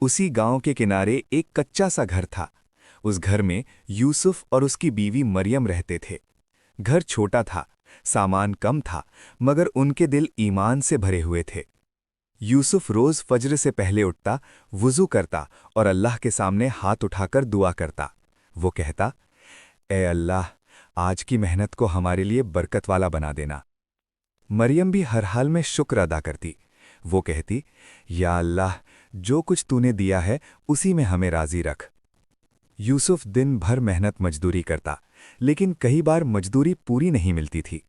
उसी गांव के किनारे एक कच्चा सा घर था। उस घर में यूसुफ और उसकी बीवी मरियम रहते थे। घर छोटा था, सामान कम था, मगर उनके दिल ईमान से भरे हुए थे। यूसुफ रोज फज्र से पहले उठता, वुज़ू करता और अल्लाह के सामने हाथ उठाकर दुआ करता। वो कहता, ए अल्लाह, आज की मेहनत को हमारे लिए बरकत वाला बना देना। मरियम भी हर हाल में शुक्र अदा करती। वो कहती, या अल्लाह, जो कुछ तूने दिया है उसी में हमें राजी रख। यूसुफ दिन भर मेहनत मजदूरी करता, लेकिन कई बार मजदूरी पूरी नहीं मिलती थी।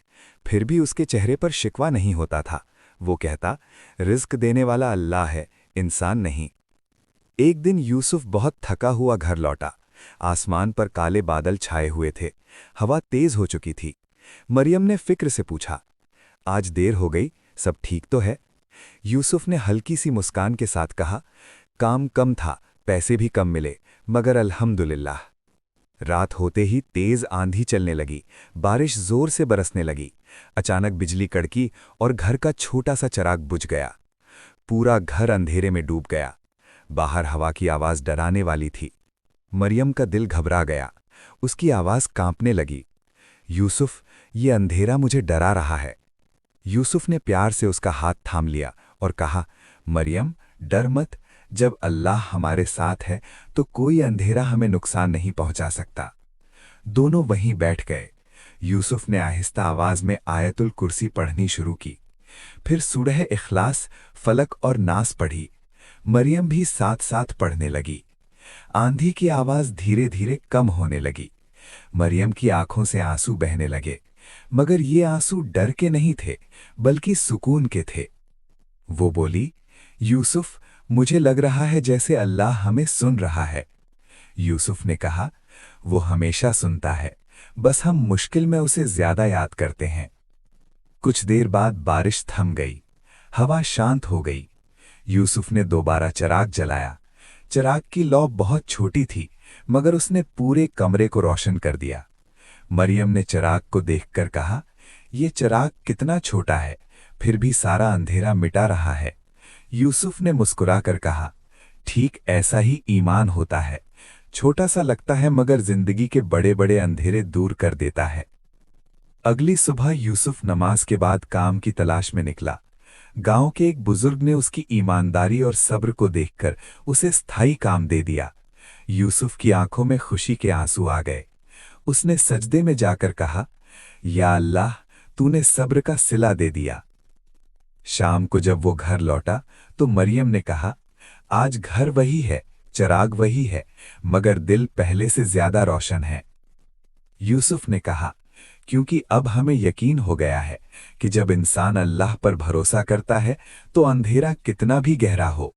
फिर भी उसके चेहरे पर शिकवा नहीं होता था। वो कहता, रिज़्क देने वाला अल्लाह है, इंसान नहीं। एक दिन यूसुफ बहुत थका हुआ घर लौटा। आसमान पर काले बादल छाए हुए थे, हवा तेज हो चुकी थी। मरियम ने फिक्र से पूछा, आज देर हो गई, सब ठीक तो है? यूसुफ ने हल्की सी मुस्कान के साथ कहा, काम कम था, पैसे भी कम मिले, मगर अल्हम्दुलिल्लाह। रात होते ही तेज आंधी चलने लगी, बारिश जोर से बरसने लगी। अचानक बिजली कड़की और घर का छोटा सा चिराग बुझ गया। पूरा घर अंधेरे में डूब गया। बाहर हवा की आवाज डराने वाली थी। मरियम का दिल घबरा गया, उसकी आवाज कांपने लगी। यूसुफ, ये अंधेरा मुझे डरा रहा है। यूसुफ ने प्यार से उसका हाथ थाम लिया और कहा, मरियम, डर मत, जब अल्लाह हमारे साथ है तो कोई अंधेरा हमें नुकसान नहीं पहुंचा सकता। दोनों वहीं बैठ गए। यूसुफ ने आहिस्ता आवाज में आयतुल कुर्सी पढ़नी शुरू की। फिर सूरह इखलास, फलक और नास पढ़ी। मरियम भी साथ साथ पढ़ने लगी। आंधी की आवाज धीरे धीरे कम होने लगी। मरियम की आंखों से आंसू बहने लगे, मगर ये आंसू डर के नहीं थे, बल्कि सुकून के थे। वो बोली, यूसुफ, मुझे लग रहा है जैसे अल्लाह हमें सुन रहा है। यूसुफ ने कहा, वो हमेशा सुनता है, बस हम मुश्किल में उसे ज्यादा याद करते हैं। कुछ देर बाद बारिश थम गई, हवा शांत हो गई। यूसुफ ने दोबारा चिराग जलाया। चिराग की लौ बहुत छोटी थी, मगर उसने पूरे कमरे को रोशन कर दिया। मरियम ने चिराग को देखकर कहा, यह चिराग कितना छोटा है, फिर भी सारा अंधेरा मिटा रहा है। यूसुफ ने मुस्कुराकर कहा, ठीक ऐसा ही ईमान होता है, छोटा सा लगता है मगर जिंदगी के बड़े बड़े अंधेरे दूर कर देता है। अगली सुबह यूसुफ नमाज के बाद काम की तलाश में निकला। गांव के एक बुजुर्ग ने उसकी ईमानदारी और सब्र को देखकर उसे स्थायी काम दे दिया। यूसुफ की आंखों में खुशी के आंसू आ गए। उसने सजदे में जाकर कहा, या अल्लाह, तूने सब्र का सिला दे दिया। शाम को जब वो घर लौटा तो मरियम ने कहा, आज घर वही है, चिराग वही है, मगर दिल पहले से ज्यादा रोशन है। यूसुफ ने कहा, क्योंकि अब हमें यकीन हो गया है कि जब इंसान अल्लाह पर भरोसा करता है तो अंधेरा कितना भी गहरा हो